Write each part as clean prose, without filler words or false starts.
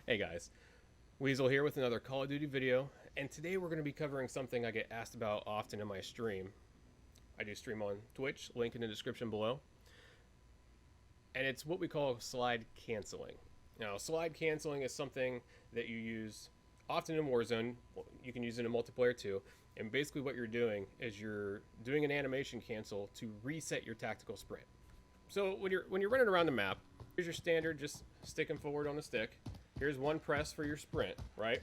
Hey guys, Weasel here with another Call of Duty video, and today we're going to be covering something I get asked about often in my stream. I do stream on Twitch, link in the description below, and it's what we call slide canceling. Now, slide canceling is something that you use often in Warzone. You can use it in multiplayer too, and basically what you're doing is you're doing an animation cancel to reset your tactical sprint. So when you're running around the map, here's your standard, just sticking forward on the stick. Here's one press for your sprint, right?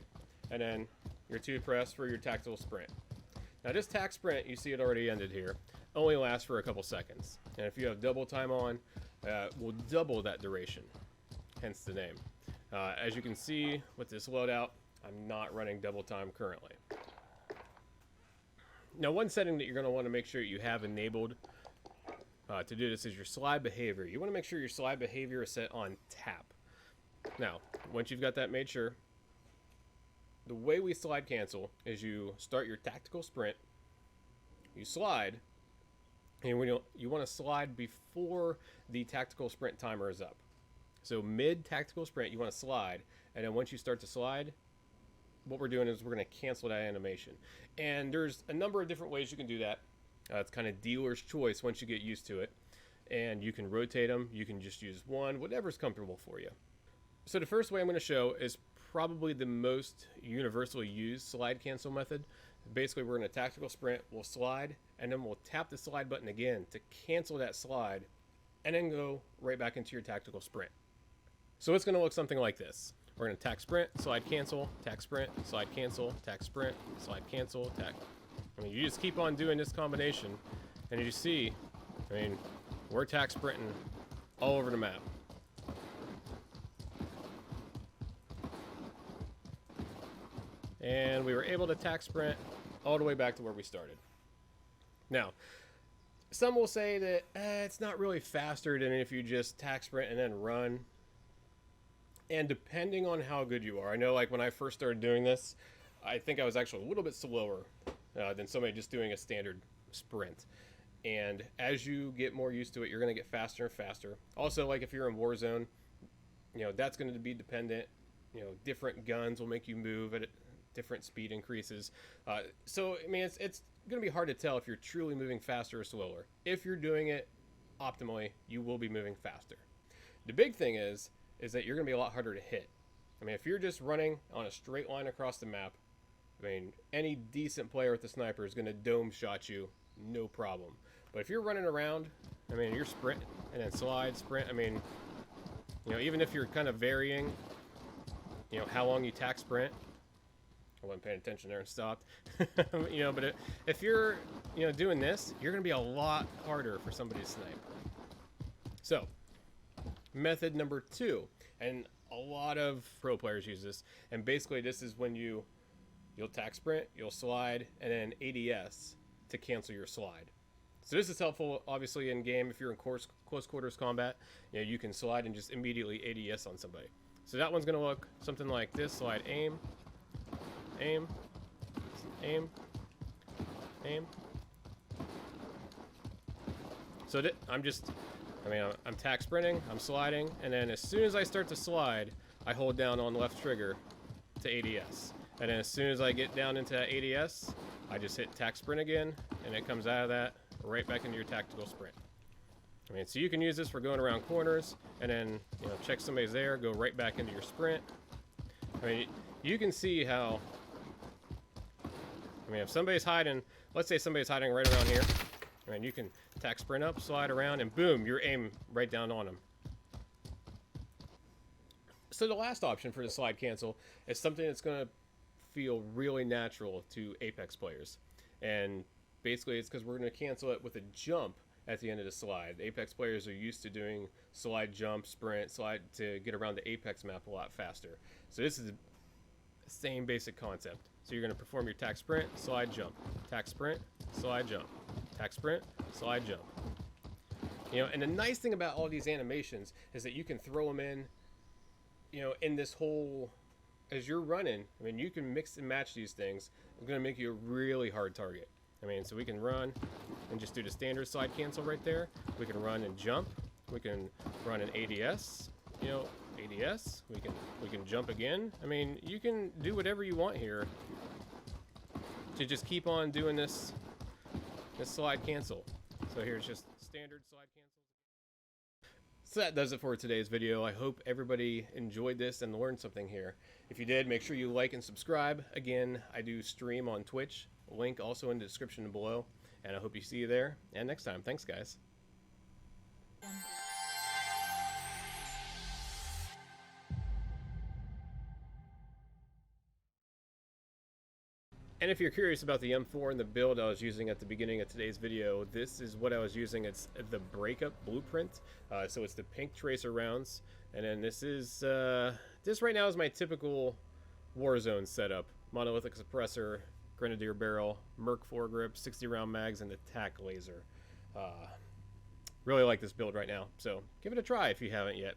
And then your two press for your tactical sprint. Now this tac sprint, you see it already ended here, only lasts for a couple seconds. And if you have double time on, will double that duration, hence the name. As you can see with this loadout, I'm not running double time currently. Now one setting that you're going to want to make sure you have enabled to do this is your slide behavior. You want to make sure your slide behavior is set on tap. Now, once you've got that made sure, the way we slide cancel is you start your tactical sprint, you slide, and when you want to slide before the tactical sprint timer is up. So mid tactical sprint, you want to slide, and then once you start to slide, what we're doing is we're going to cancel that animation. And there's a number of different ways you can do that. It's kind of dealer's choice once you get used to it. And you can rotate them, you can just use one, whatever's comfortable for you. So the first way I'm going to show is probably the most universally used slide cancel method. Basically, we're in a tactical sprint, we'll slide, and then we'll tap the slide button again to cancel that slide, and then go right back into your tactical sprint. So it's going to look something like this. We're going to tac sprint, slide cancel, tac sprint, slide cancel, tac sprint, slide cancel, tac. I mean, you just keep on doing this combination, and you see, I mean, we're tac sprinting all over the map. And we were able to tac sprint all the way back to where we started. Now, some will say that it's not really faster than if you just tac sprint and then run. And depending on how good you are, I know like when I first started doing this, I think I was actually a little bit slower than somebody just doing a standard sprint. And as you get more used to it, you're going to get faster and faster. Also, like if you're in Warzone, you know, that's going to be dependent. You know, different guns will make you move at different speed increases. So, I mean, it's going to be hard to tell if you're truly moving faster or slower. If you're doing it optimally, you will be moving faster. The big thing is that you're going to be a lot harder to hit. I mean, if you're just running on a straight line across the map, I mean, any decent player with a sniper is going to dome shot you, no problem. But if you're running around, I mean, you're sprint and then slide, sprint, I mean, you know, even if you're kind of varying, you know, how long you tac sprint, I wasn't paying attention there and stopped. You know, but if you're, you know, doing this, you're going to be a lot harder for somebody to snipe. So, method number 2, and a lot of pro players use this, and basically this is when you'll tac sprint, you'll slide, and then ADS to cancel your slide. So this is helpful, obviously, in game if you're in close quarters combat. You know, you can slide and just immediately ADS on somebody. So that one's going to look something like this: slide, aim, aim, aim, aim. So I'm tac sprinting, I'm sliding, and then as soon as I start to slide, I hold down on left trigger to ADS. And then as soon as I get down into that ADS, I just hit tac sprint again, and it comes out of that right back into your tactical sprint. I mean, so you can use this for going around corners, and then, you know, check somebody's there, go right back into your sprint. I mean, you can see how, I mean, if somebody's hiding, let's say somebody's hiding right around here, I mean, you can tac sprint up, slide around, and boom, you're aim right down on them. So the last option for the slide cancel is something that's going to feel really natural to Apex players. And basically it's because we're going to cancel it with a jump at the end of the slide. The Apex players are used to doing slide, jump, sprint, slide to get around the Apex map a lot faster. So this is the same basic concept. So you're going to perform your tac sprint, slide, jump, tac sprint, slide, jump, tac sprint, slide, jump. You know, and the nice thing about all these animations is that you can throw them in, you know, in this whole, as you're running, I mean, you can mix and match these things. It's going to make you a really hard target. I mean, so we can run and just do the standard slide cancel right there. We can run and jump. We can run an ADS. you know, ADS. We can jump again. I mean, you can do whatever you want here to just keep on doing this slide cancel. So here's just standard slide cancel. So that does it for today's video. I hope everybody enjoyed this and learned something here. If you did, make sure you like and subscribe. Again, I do stream on Twitch. Link also in the description below. And I hope you see you there. And next time. Thanks, guys. And if you're curious about the M4 and the build I was using at the beginning of today's video, this is what I was using. It's the Breakup Blueprint. So it's the pink tracer rounds. And then this is, this right now is my typical Warzone setup. Monolithic suppressor, Grenadier barrel, Merc foregrip, 60 round mags, and the TAC laser. Really like this build right now. So give it a try if you haven't yet.